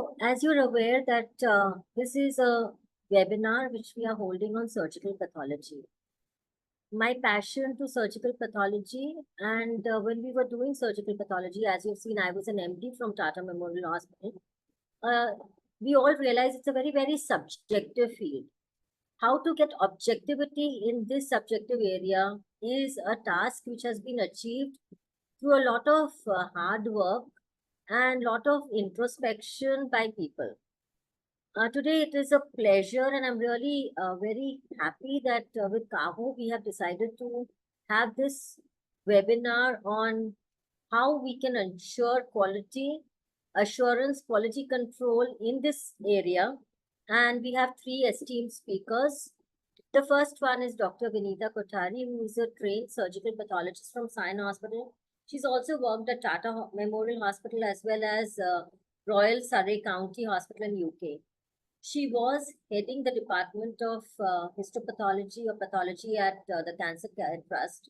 So, as you're aware that this is a webinar which we are holding on surgical pathology. My passion to surgical pathology, and when we were doing surgical pathology, as you've seen, I was an MD from Tata Memorial Hospital. We all realize it's a very, very subjective field. How to get objectivity in this subjective area is a task which has been achieved through a lot of hard work and lot of introspection by people. Today it is a pleasure, and I'm really very happy that with Kaho we have decided to have this webinar on how we can ensure quality assurance, quality control in this area. And we have three esteemed speakers. The first one is Dr. Vinita Kothari, who is a trained surgical pathologist from Sion Hospital. She's also worked at Tata Memorial Hospital as well as Royal Surrey County Hospital in UK. She was heading the Department of Histopathology or Pathology at the Cancer Care Trust.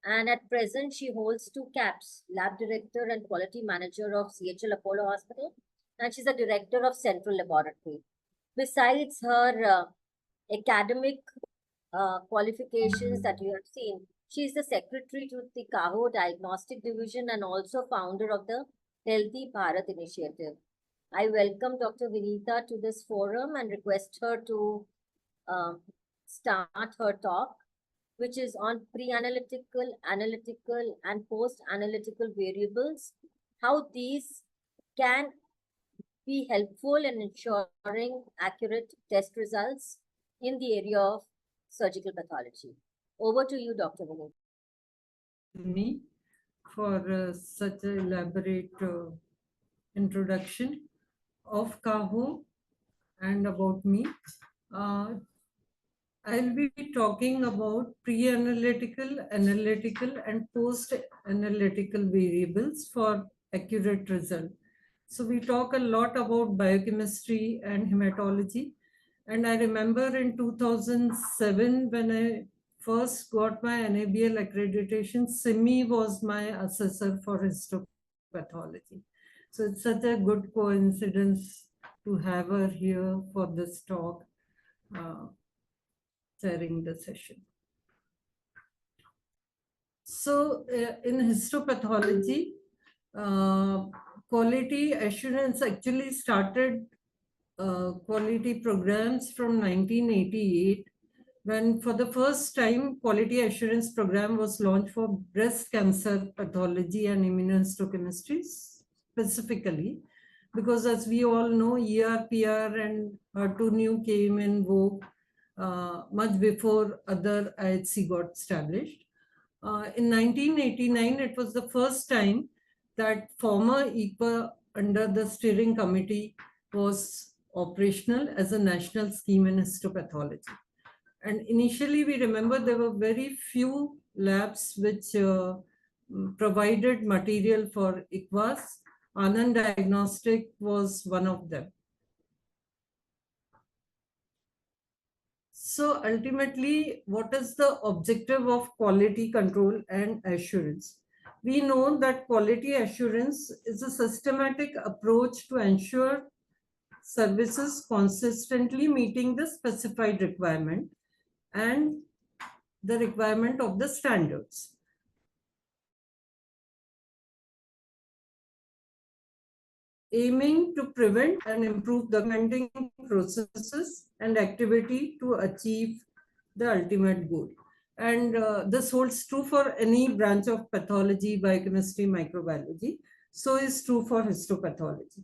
And at present, she holds 2 caps, Lab Director and Quality Manager of CHL Apollo Hospital. And she's a Director of Central Laboratory. Besides her academic qualifications that you have seen, she is the Secretary to the Kaho Diagnostic Division and also founder of the Healthy Bharat Initiative. I welcome Dr. Vinita to this forum and request her to start her talk, which is on pre-analytical, analytical, and post-analytical variables, how these can be helpful in ensuring accurate test results in the area of surgical pathology. Over to you, Dr. Vinita. Me for such an elaborate introduction of Kaho and about me. I'll be talking about pre-analytical, analytical, and post-analytical variables for accurate result. So we talk a lot about biochemistry and hematology. And I remember in 2007, when I first got my NABL accreditation, Simi was my assessor for histopathology. So it's such a good coincidence to have her here for this talk, chairing the session. So in histopathology, quality assurance actually started quality programs from 1988, when for the first time quality assurance program was launched for breast cancer pathology and immunohistochemistry specifically, because as we all know, ER/PR and HER2/neu came in vogue much before other IHC got established. In 1989, it was the first time that former EPA under the steering committee was operational as a national scheme in histopathology. And initially, we remember there were very few labs which provided material for ICVAS. Anand Diagnostic was one of them. So ultimately, what is the objective of quality control and assurance? We know that quality assurance is a systematic approach to ensure services consistently meeting the specified requirement and the requirement of the standards. Aiming to prevent and improve documenting processes and activity to achieve the ultimate goal. And this holds true for any branch of pathology, biochemistry, microbiology. So is true for histopathology.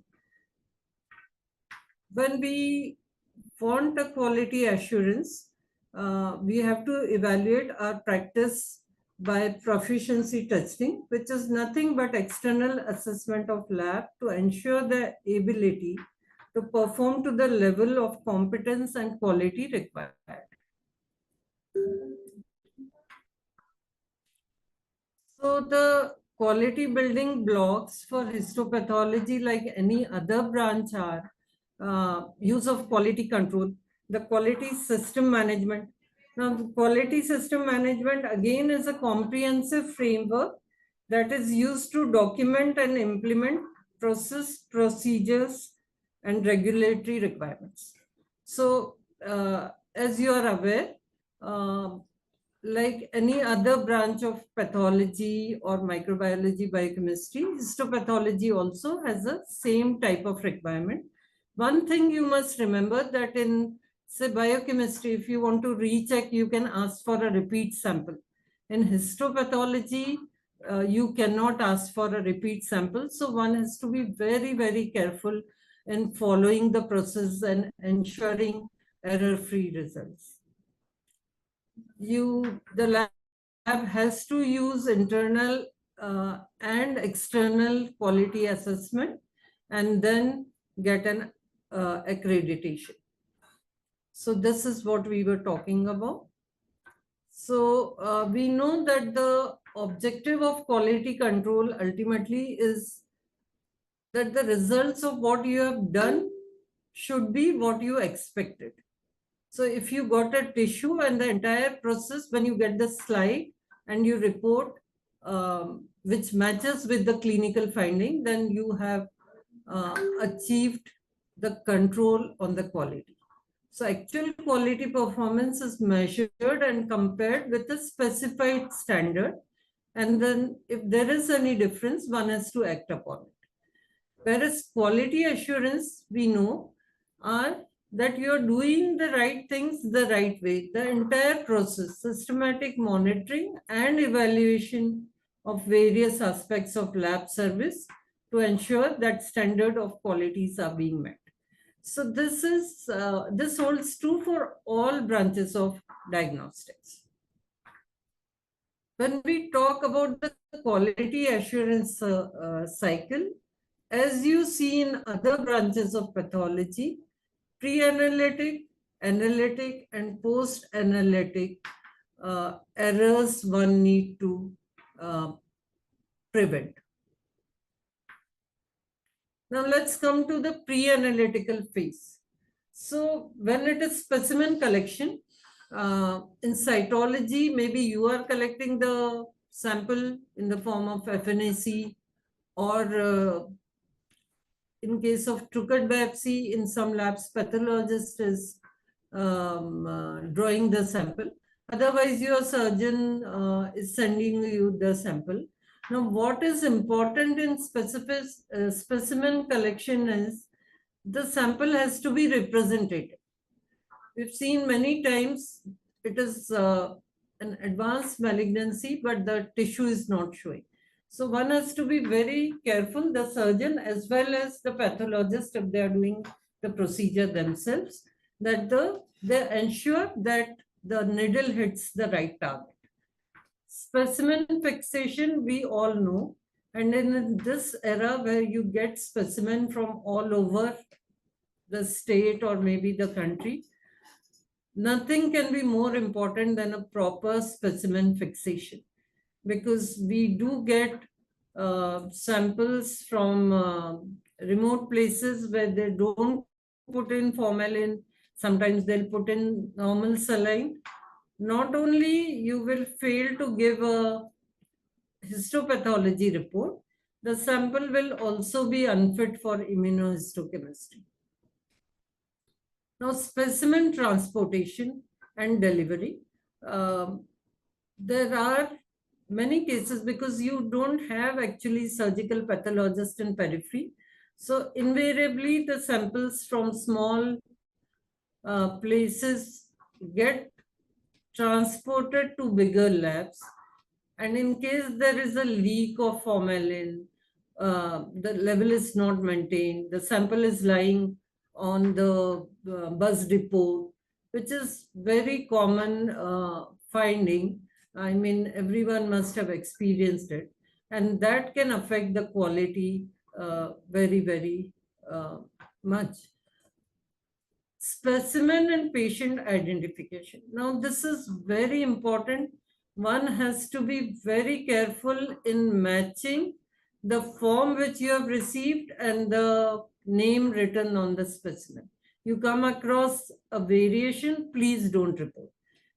When we want a quality assurance, we have to evaluate our practice by proficiency testing, which is nothing but external assessment of lab to ensure the ability to perform to the level of competence and quality required. So the quality building blocks for histopathology, like any other branch, are use of quality control, the quality system management. Now, the quality system management again is a comprehensive framework that is used to document and implement process, procedures, and regulatory requirements. So, as you are aware, like any other branch of pathology or microbiology, biochemistry, histopathology also has the same type of requirement. One thing you must remember that in, say, biochemistry, if you want to recheck, you can ask for a repeat sample. In histopathology, you cannot ask for a repeat sample. So one has to be very, very careful in following the process and ensuring error-free results. The lab has to use internal and external quality assessment and then get an accreditation. So this is what we were talking about. So we know that the objective of quality control ultimately is that the results of what you have done should be what you expected. So if you got a tissue and the entire process, when you get the slide and you report which matches with the clinical finding, then you have achieved the control on the quality. So actual quality performance is measured and compared with a specified standard. And then if there is any difference, one has to act upon it. Whereas quality assurance, we know, are that you're doing the right things the right way. The entire process, systematic monitoring and evaluation of various aspects of lab service to ensure that standard of qualities are being met. So this holds true for all branches of diagnostics. When we talk about the quality assurance cycle, as you see in other branches of pathology, pre-analytic, analytic, and post-analytic errors one need to prevent. Now let's come to the pre-analytical phase. So when it is specimen collection, in cytology, maybe you are collecting the sample in the form of FNAC, or in case of true-cut biopsy, in some labs, pathologist is drawing the sample. Otherwise, your surgeon is sending you the sample. Now, what is important in specimen collection is the sample has to be representative. We've seen many times it is an advanced malignancy, but the tissue is not showing. So one has to be very careful, the surgeon as well as the pathologist, if they are doing the procedure themselves, that they ensure that the needle hits the right target. Specimen fixation, we all know. And in this era where you get specimen from all over the state or maybe the country, nothing can be more important than a proper specimen fixation, because we do get samples from remote places where they don't put in formalin. Sometimes they'll put in normal saline. Not only you will fail to give a histopathology report, the sample will also be unfit for immunohistochemistry. Now, specimen transportation and delivery. There are many cases because you don't have actually surgical pathologist in periphery. So invariably the samples from small places get transported to bigger labs. And in case there is a leak of formalin, the level is not maintained, the sample is lying on the bus depot, which is very common finding. I mean, everyone must have experienced it. And that can affect the quality very, very much. Specimen and patient identification. Now, this is very important. One has to be very careful in matching the form which you have received and the name written on the specimen. You come across a variation, please don't report.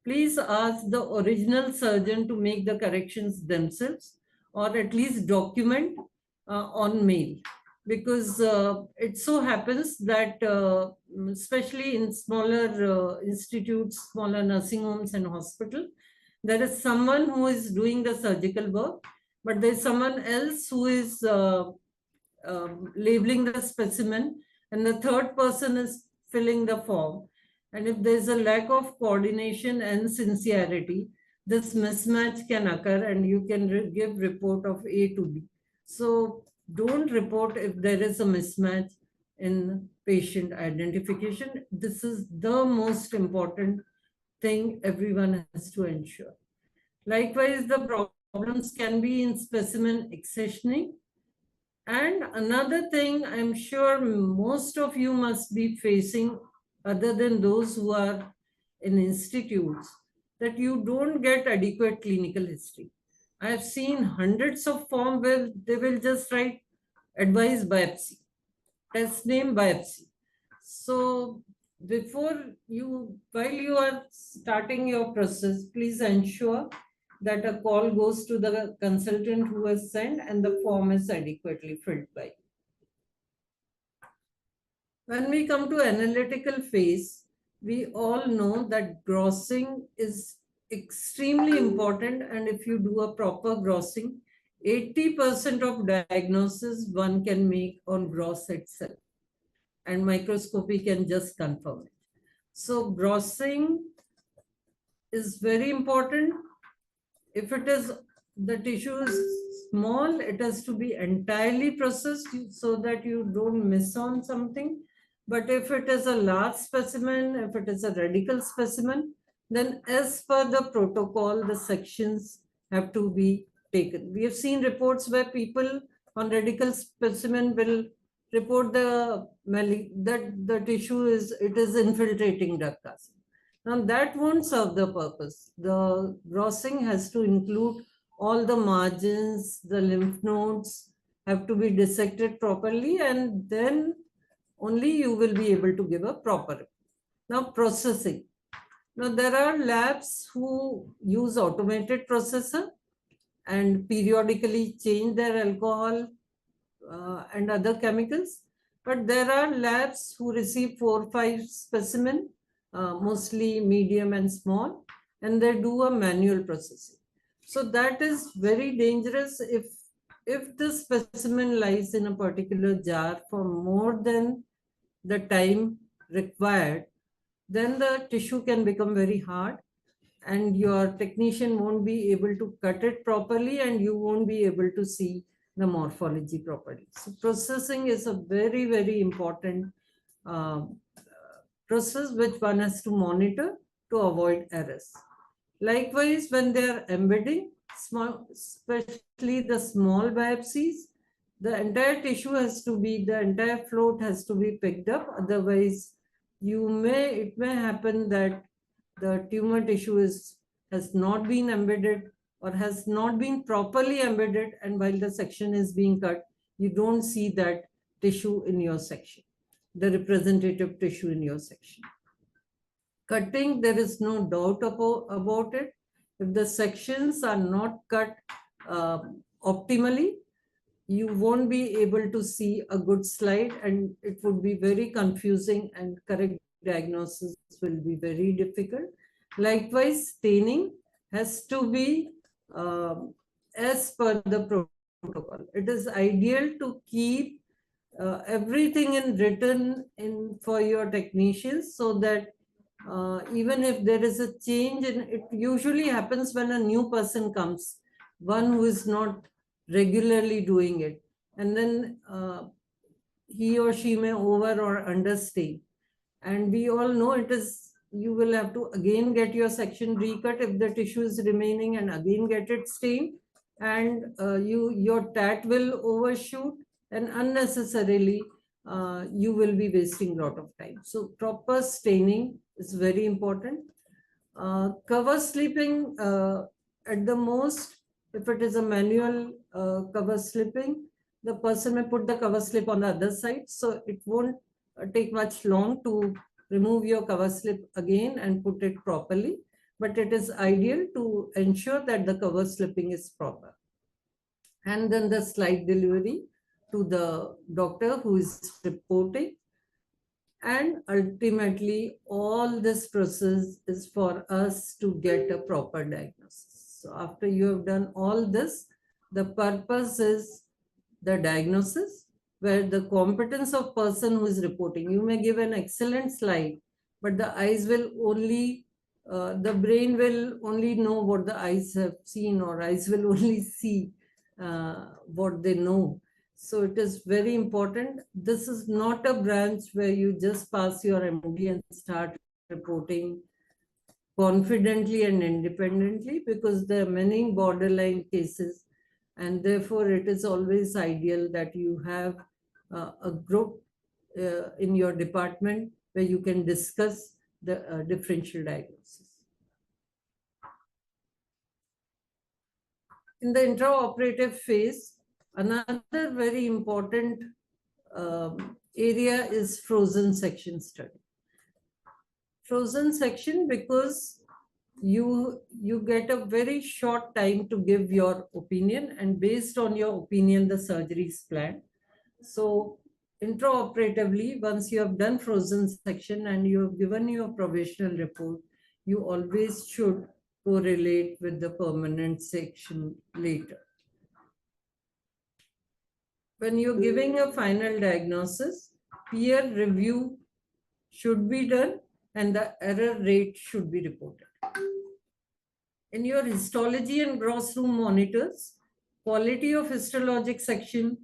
Please ask the original surgeon to make the corrections themselves, or at least document on mail. because it so happens that especially in smaller institutes, smaller nursing homes and hospital, there is someone who is doing the surgical work, but there's someone else who is labeling the specimen, and the third person is filling the form. And if there's a lack of coordination and sincerity, this mismatch can occur and you can give report of A to B. So don't report if there is a mismatch in patient identification. This is the most important thing everyone has to ensure. Likewise, the problems can be in specimen accessioning. And another thing I'm sure most of you must be facing, other than those who are in institutes, that you don't get adequate clinical history. I have seen hundreds of forms where they will just write advised biopsy, test name biopsy. So while you are starting your process, please ensure that a call goes to the consultant who has sent and the form is adequately filled by. When we come to analytical phase, we all know that grossing is extremely important, and if you do a proper grossing, 80% of diagnosis one can make on gross itself, and microscopy can just confirm it. So grossing is very important. If it is the tissue is small, it has to be entirely processed so that you don't miss on something. But if it is a large specimen, if it is a radical specimen, then as per the protocol, the sections have to be taken. We have seen reports where people on radical specimen will report that the tissue is infiltrating drug casting. Now that won't serve the purpose. The grossing has to include all the margins, the lymph nodes have to be dissected properly, and then only you will be able to give a proper. Now processing. Now there are labs who use automated processor and periodically change their alcohol and other chemicals. But there are labs who receive 4 or 5 specimen, mostly medium and small, and they do a manual processing. So that is very dangerous. If the specimen lies in a particular jar for more than the time required, then the tissue can become very hard and your technician won't be able to cut it properly and you won't be able to see the morphology properly. So processing is a very, very important process which one has to monitor to avoid errors. Likewise, when they are embedding, especially the small biopsies, the entire tissue has to be, the entire float has to be picked up. Otherwise, it may happen that the tumor tissue has not been embedded or has not been properly embedded, and while the section is being cut, you don't see that tissue in your section, the representative tissue in your section. Cutting, there is no doubt about it. If the sections are not cut optimally, you won't be able to see a good slide and it would be very confusing and correct diagnosis will be very difficult. Likewise, staining has to be as per the protocol. It is ideal to keep everything in written in for your technicians so that even if there is a change, and it usually happens when a new person comes, one who is not regularly doing it, and then he or she may over or understain. And we all know you will have to again get your section recut if the tissue is remaining and again get it stained, and your tat will overshoot and unnecessarily you will be wasting a lot of time. So proper staining is very important. Cover slipping, at the most, if it is a manual cover slipping, the person may put the cover slip on the other side, so it won't take much long to remove your cover slip again and put it properly, but it is ideal to ensure that the cover slipping is proper. And then the slide delivery. to the doctor who is reporting. And ultimately, all this process is for us to get a proper diagnosis. So after you have done all this, the purpose is the diagnosis, where the competence of person who is reporting. You may give an excellent slide, but the eyes will only, the brain will only know what the eyes have seen, or eyes will only see what they know. So it is very important. This is not a branch where you just pass your MD and start reporting confidently and independently, because there are many borderline cases, and therefore it is always ideal that you have a group in your department where you can discuss the differential diagnosis. In the intraoperative phase, another very important area is frozen section study. Frozen section, because you get a very short time to give your opinion, and based on your opinion the surgery is planned. So intraoperatively, once you have done frozen section and you have given your provisional report, you always should correlate with the permanent section later. When you're giving a final diagnosis, peer review should be done and the error rate should be reported. In your histology and gross room monitors, quality of histologic section,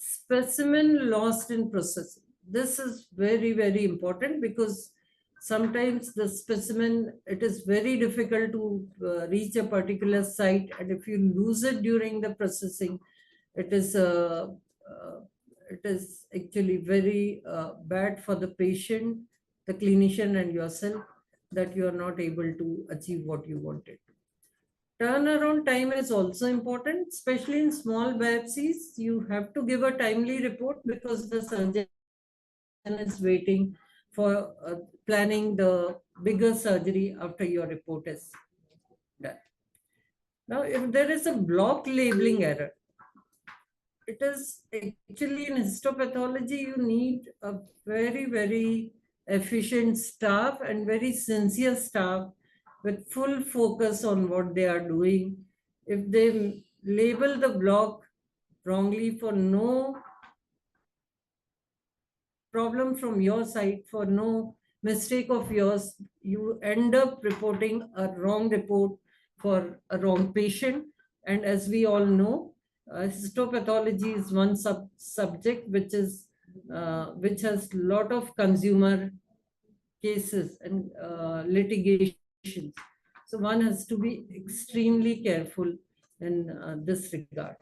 specimen lost in processing. This is very, very important, because sometimes the specimen, it is very difficult to reach a particular site, and if you lose it during the processing, it is actually very bad for the patient, the clinician, and yourself, that you are not able to achieve what you wanted. Turnaround time is also important, especially in small biopsies. You have to give a timely report, because the surgeon is waiting for planning the bigger surgery after your report is done. Now, if there is a block labeling error, it is actually in histopathology, you need a very, very efficient staff and very sincere staff with full focus on what they are doing. If they label the block wrongly for no problem from your side, for no mistake of yours, you end up reporting a wrong report for a wrong patient. And as we all know, histopathology is one subject which has a lot of consumer cases and litigations. So one has to be extremely careful in this regard.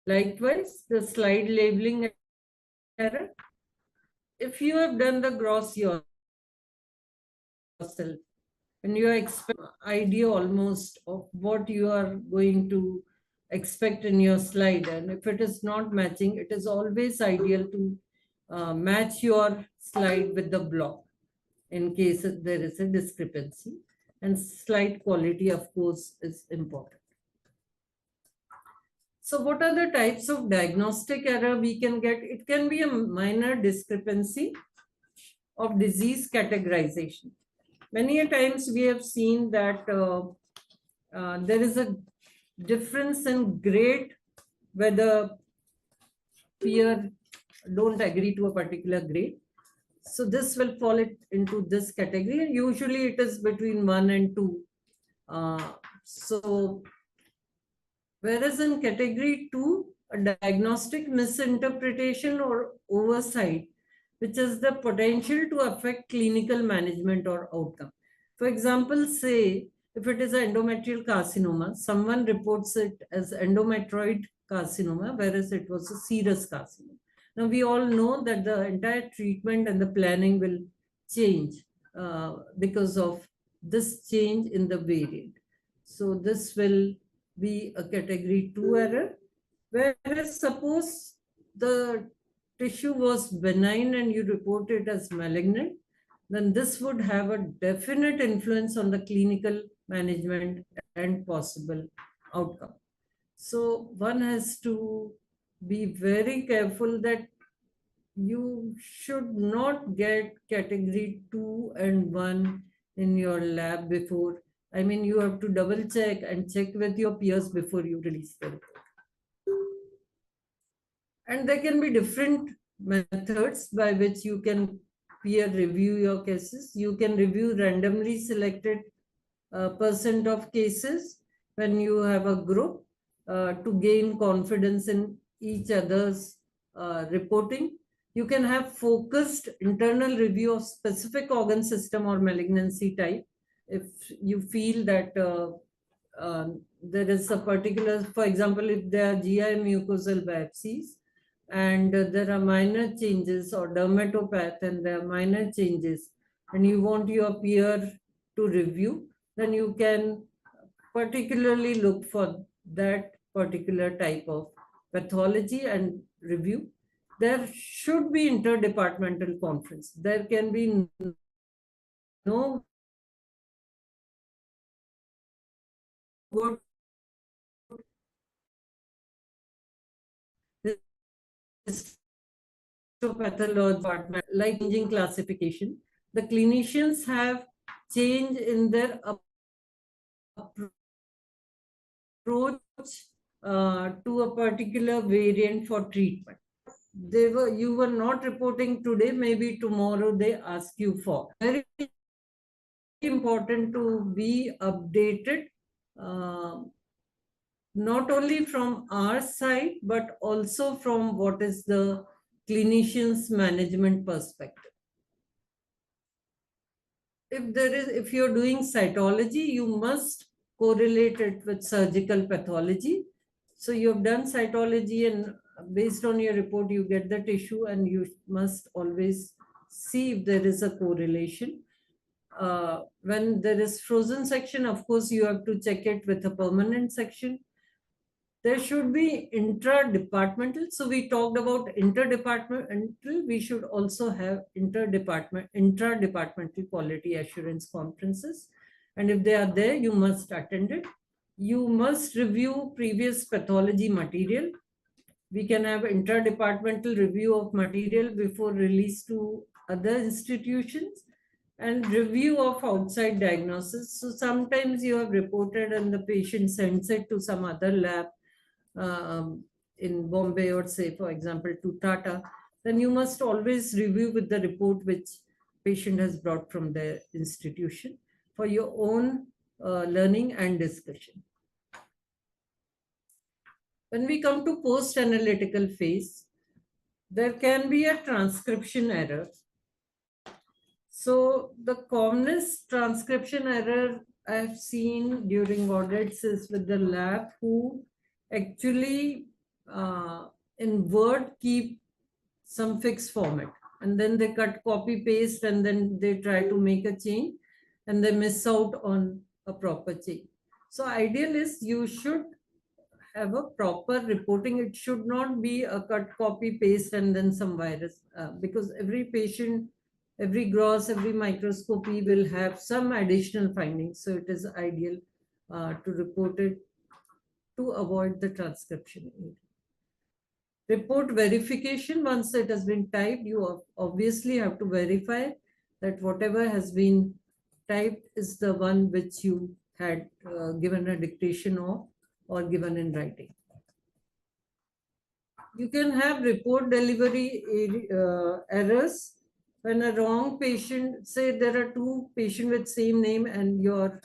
Likewise, the slide labeling error. If you have done the gross yourself, and you are expecting idea almost of what you are going to expect in your slide, and if it is not matching, it is always ideal to match your slide with the block in case there is a discrepancy. And slide quality, of course, is important. So what are the types of diagnostic error we can get? It can be a minor discrepancy of disease categorization. Many a times we have seen that there is a difference in grade, whether peer don't agree to a particular grade. So this will fall into this category, and usually it is between 1 and 2. So whereas in category 2, a diagnostic misinterpretation or oversight, which is the potential to affect clinical management or outcome. For example, say if it is an endometrial carcinoma, someone reports it as endometrioid carcinoma, whereas it was a serous carcinoma. Now we all know that the entire treatment and the planning will change because of this change in the variant. So this will be a category 2 error. Whereas suppose the tissue was benign and you report it as malignant, then this would have a definite influence on the clinical management and possible outcome. So one has to be very careful that you should not get category 2 and 1 in your lab before. I mean, you have to double check and check with your peers before you release the report. And there can be different methods by which you can peer review your cases. You can review randomly selected percent of cases when you have a group to gain confidence in each other's reporting. You can have focused internal review of specific organ system or malignancy type. If you feel that there is a particular, for example, if there are GI mucosal biopsies and there are minor changes, or dermatopath and there are minor changes, and you want your peer to review, then you can particularly look for that particular type of pathology and review. There should be interdepartmental conference. There can be no good histopathology department, like changing classification. The clinicians have changed in their approach to a particular variant for treatment. You were not reporting today, maybe tomorrow they ask you for. Very important to be updated, not only from our side, but also from what is the clinician's management perspective. If you're doing cytology, you must correlate it with surgical pathology. So you've done cytology, and based on your report, you get the tissue, and you must always see if there is a correlation. When there is frozen section, of course, you have to check it with a permanent section. There should be intra-departmental. So we talked about interdepartmental. We should also have intra-departmental quality assurance conferences. And if they are there, you must attend it. You must review previous pathology material. We can have intra-departmental review of material before release to other institutions, and review of outside diagnosis. So sometimes you have reported and the patient sends it to some other lab in Bombay, or say, for example, to Tata, then you must always review with the report which patient has brought from their institution for your own learning and discussion. When we come to post-analytical phase, there can be a transcription error. So the commonest transcription error I've seen during audits is with the lab who actually in Word keep some fixed format, and then they cut, copy, paste, and then they try to make a change, and they miss out on a proper change. So ideal is you should have a proper reporting. It should not be a cut, copy, paste, and then some virus, because every patient, every gross, every microscopy will have some additional findings. So it is ideal to report it to avoid the transcription error. Report verification. Once it has been typed, you obviously have to verify that whatever has been typed is the one which you had given a dictation of or given in writing. You can have report delivery errors when a wrong patient, say there are two patients with same name, and your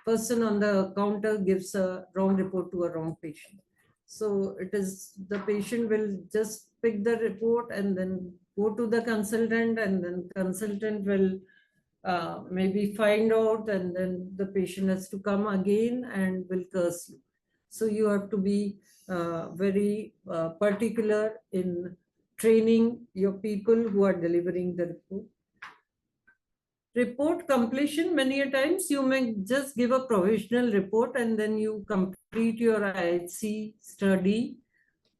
person on the counter gives a wrong report to a wrong patient. So it is, the patient will just pick the report and then go to the consultant, and then consultant will maybe find out, and then the patient has to come again and will curse you. So you have to be very particular in training your people who are delivering the report. Report completion, many a times you may just give a provisional report and then you complete your IHC study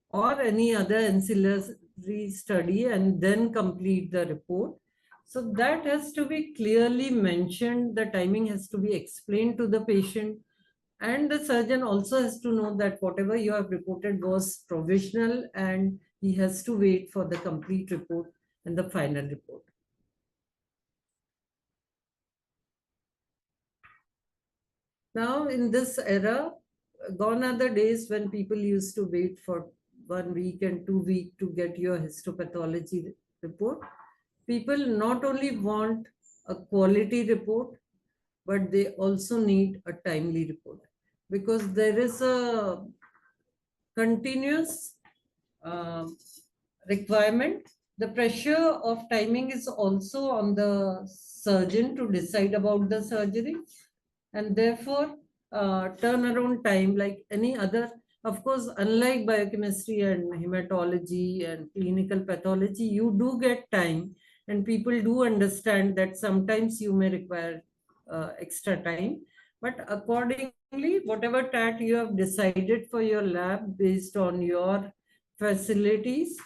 or any other ancillary study and then complete the report. So that has to be clearly mentioned. The timing has to be explained to the patient And the surgeon also has to know that whatever you have reported was provisional, and he has to wait for the complete report and the final report. Now, in this era, gone are the days when people used to wait for 1 week and 2 weeks to get your histopathology report. People not only want a quality report, but they also need a timely report, because there is a continuous requirement. The pressure of timing is also on the surgeon to decide about the surgery, and therefore turnaround time, like any other, of course, unlike biochemistry and hematology and clinical pathology, you do get time, and people do understand that sometimes you may require extra time. But accordingly, whatever TAT you have decided for your lab based on your facilities,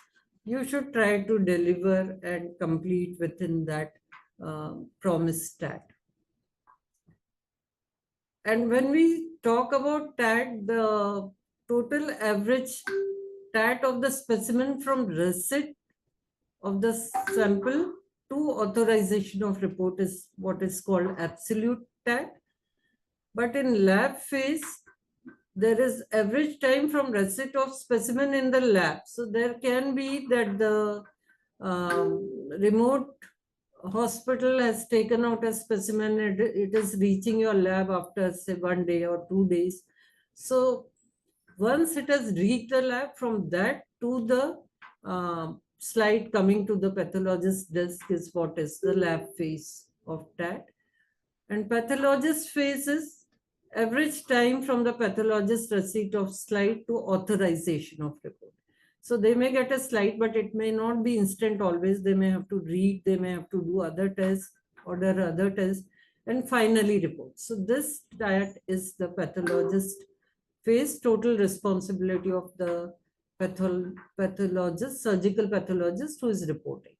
you should try to deliver and complete within that promised TAT. And when we talk about TAT, the total average TAT of the specimen from receipt of the sample to authorization of report is what is called absolute TAT. But in lab phase, there is average time from receipt of specimen in the lab. So there can be that the remote hospital has taken out a specimen, it is reaching your lab after say 1 day or 2 days. So once it has reached the lab, from that to the slide coming to the pathologist desk is what is the lab phase of TAT. And pathologist phase is average time from the pathologist receipt of slide to authorization of report. So they may get a slide, but it may not be instant always. They may have to read, they may have to do other tests, order other tests, and finally report. So this TAT is the pathologist phase, total responsibility of the pathologist, surgical pathologist who is reporting.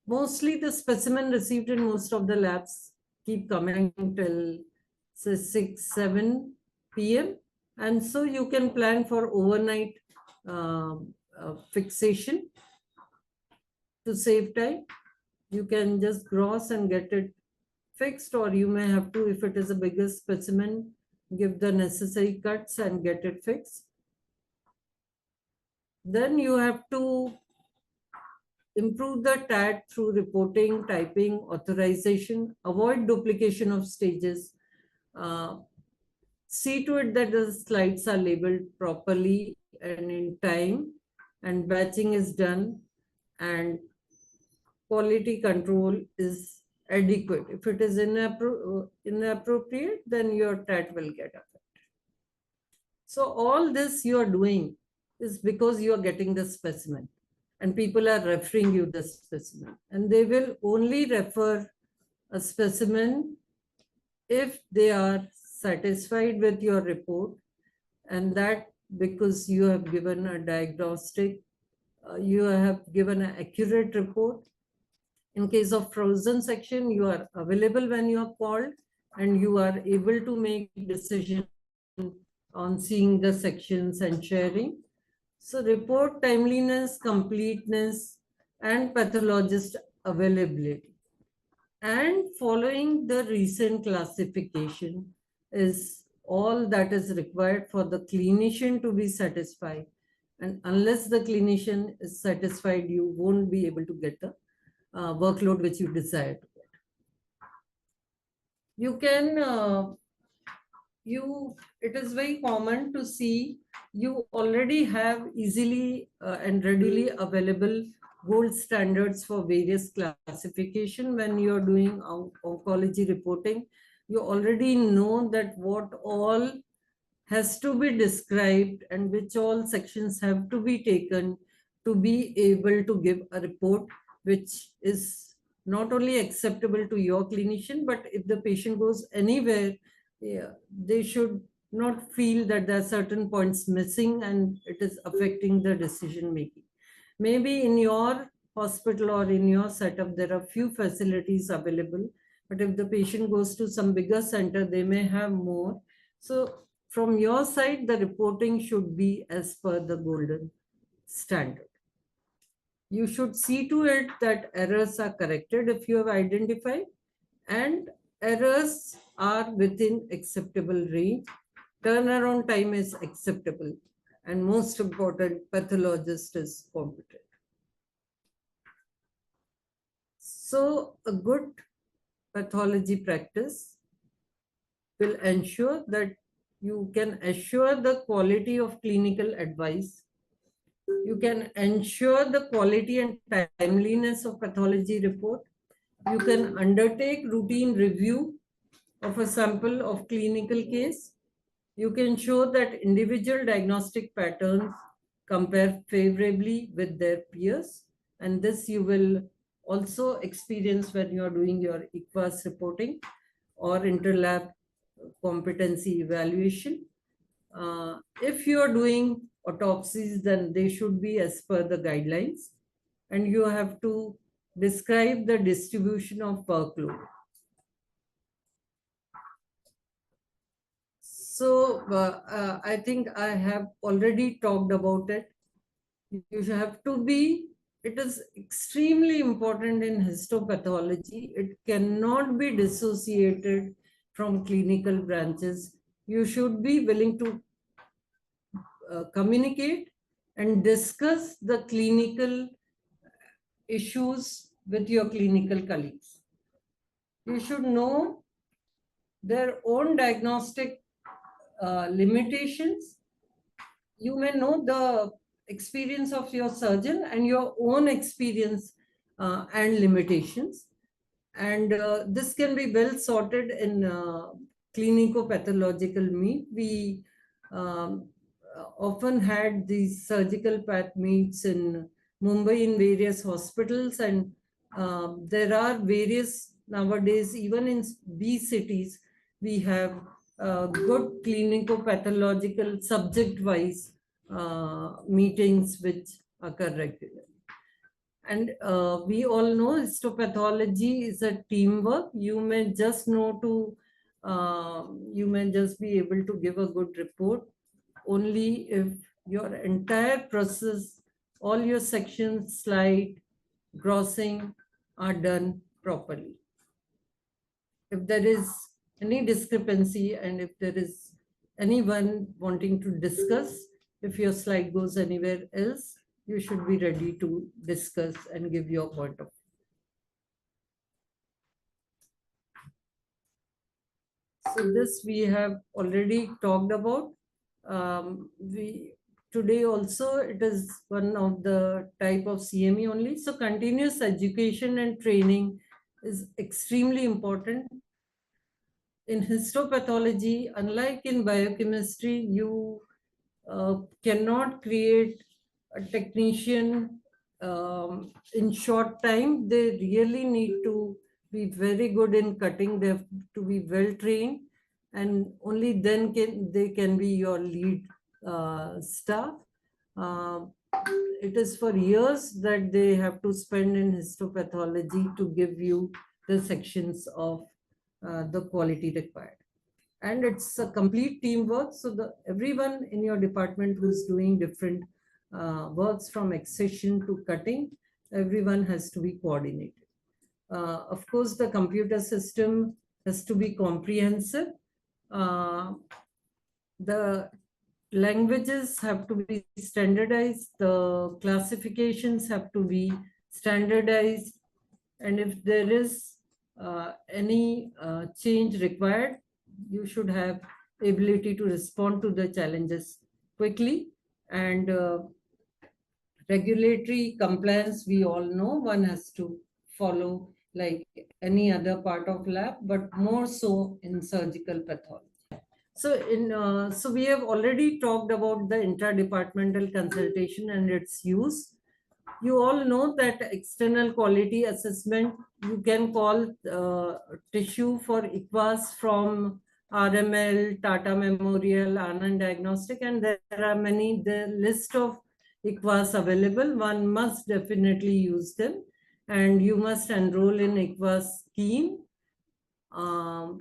Mostly the specimen received in most of the labs keep coming till say 6, 7 p.m. And so you can plan for overnight fixation to save time. You can just gross and get it fixed, or you may have to, if it is a bigger specimen, give the necessary cuts and get it fixed. Then you have to improve the TAT through reporting, typing, authorization, avoid duplication of stages, see to it that the slides are labeled properly and in time, and batching is done, and quality control is adequate. If it is inappropriate, then your TAT will get affected. So all this you are doing is because you are getting the specimen, and people are referring you the specimen, and they will only refer a specimen if they are satisfied with your report, and that because you have given a diagnostic, you have given an accurate report. In case of frozen section, you are available when you are called, and you are able to make decision on seeing the sections and sharing. So report timeliness, completeness, and pathologist availability. And following the recent classification is all that is required for the clinician to be satisfied. And unless the clinician is satisfied, you won't be able to get the workload which you desire to get. You can, it is very common to see you already have easily and readily available gold standards for various classification. When you're doing oncology reporting, you already know that what all has to be described and which all sections have to be taken to be able to give a report which is not only acceptable to your clinician, but if the patient goes anywhere, they should not feel that there are certain points missing and it is affecting the decision making. Maybe in your hospital or in your setup, there are few facilities available But if the patient goes to some bigger center, they may have more. So from your side, the reporting should be as per the golden standard. You should see to it that errors are corrected if you have identified, and errors are within acceptable range. Turnaround time is acceptable, and most important, pathologist is competent. So a good pathology practice will ensure that you can assure the quality of clinical advice. You can ensure the quality and timeliness of pathology report. You can undertake routine review of a sample of clinical case. You can show that individual diagnostic patterns compare favorably with their peers. And this you will also experience when you are doing your IQVAS reporting or interlab competency evaluation. If you are doing autopsies, then they should be as per the guidelines, and you have to describe the distribution of workload. So I think I have already talked about it. You have to be, it is extremely important in histopathology. It cannot be dissociated from clinical branches. You should be willing to communicate and discuss the clinical issues with your clinical colleagues. You should know their own diagnostic limitations. You may know the experience of your surgeon and your own experience and limitations. And this can be well sorted in clinico-pathological meet. We often had these surgical path meets in Mumbai in various hospitals, and there are various nowadays, even in B cities, we have good clinico-pathological subject-wise meetings which occur regularly. And we all know histopathology is a teamwork. You may just know to, you may just be able to give a good report only if your entire process, all your sections, slide, grossing are done properly. If there is any discrepancy and if there is anyone wanting to discuss, if your slide goes anywhere else, you should be ready to discuss and give your point of view. So this we have already talked about. Today also it is one of the type of CME only. So continuous education and training is extremely important. In histopathology, unlike in biochemistry, you cannot create a technician in short time. They really need to be very good in cutting. They have to be well trained, and only then they can be your lead staff. It is for years that they have to spend in histopathology to give you the sections of the quality required. And it's a complete teamwork. So everyone in your department who's doing different works from excision to cutting, everyone has to be coordinated. Of course, the computer system has to be comprehensive. The languages have to be standardized. The classifications have to be standardized. And if there is any change required, you should have ability to respond to the challenges quickly. And regulatory compliance, we all know one has to follow like any other part of lab, but more so in surgical pathology. So we have already talked about the interdepartmental consultation and its use. You all know that external quality assessment, you can call tissue for IQVAS from RML, Tata Memorial, Anand Diagnostic, and there are many, the list of IQVAS available. One must definitely use them, and you must enroll in IQVAS scheme.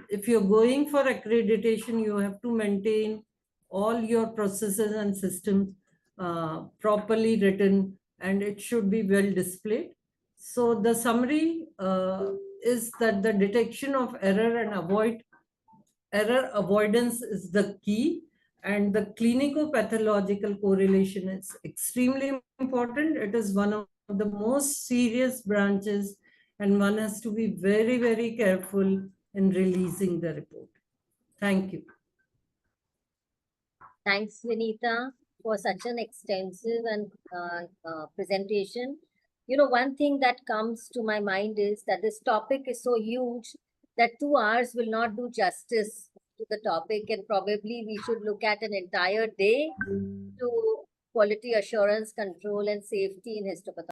If you're going for accreditation, you have to maintain all your processes and systems properly written, and it should be well displayed. So the summary is that the detection of error and error avoidance is the key, and the clinico-pathological correlation is extremely important. It is one of the most serious branches, and one has to be very, very careful in releasing the report. Thank you. Thanks, Vinita, for such an extensive and presentation. You know, one thing that comes to my mind is that this topic is so huge that 2 hours will not do justice to the topic, and probably we should look at an entire day to quality assurance, control, and safety in histopathology.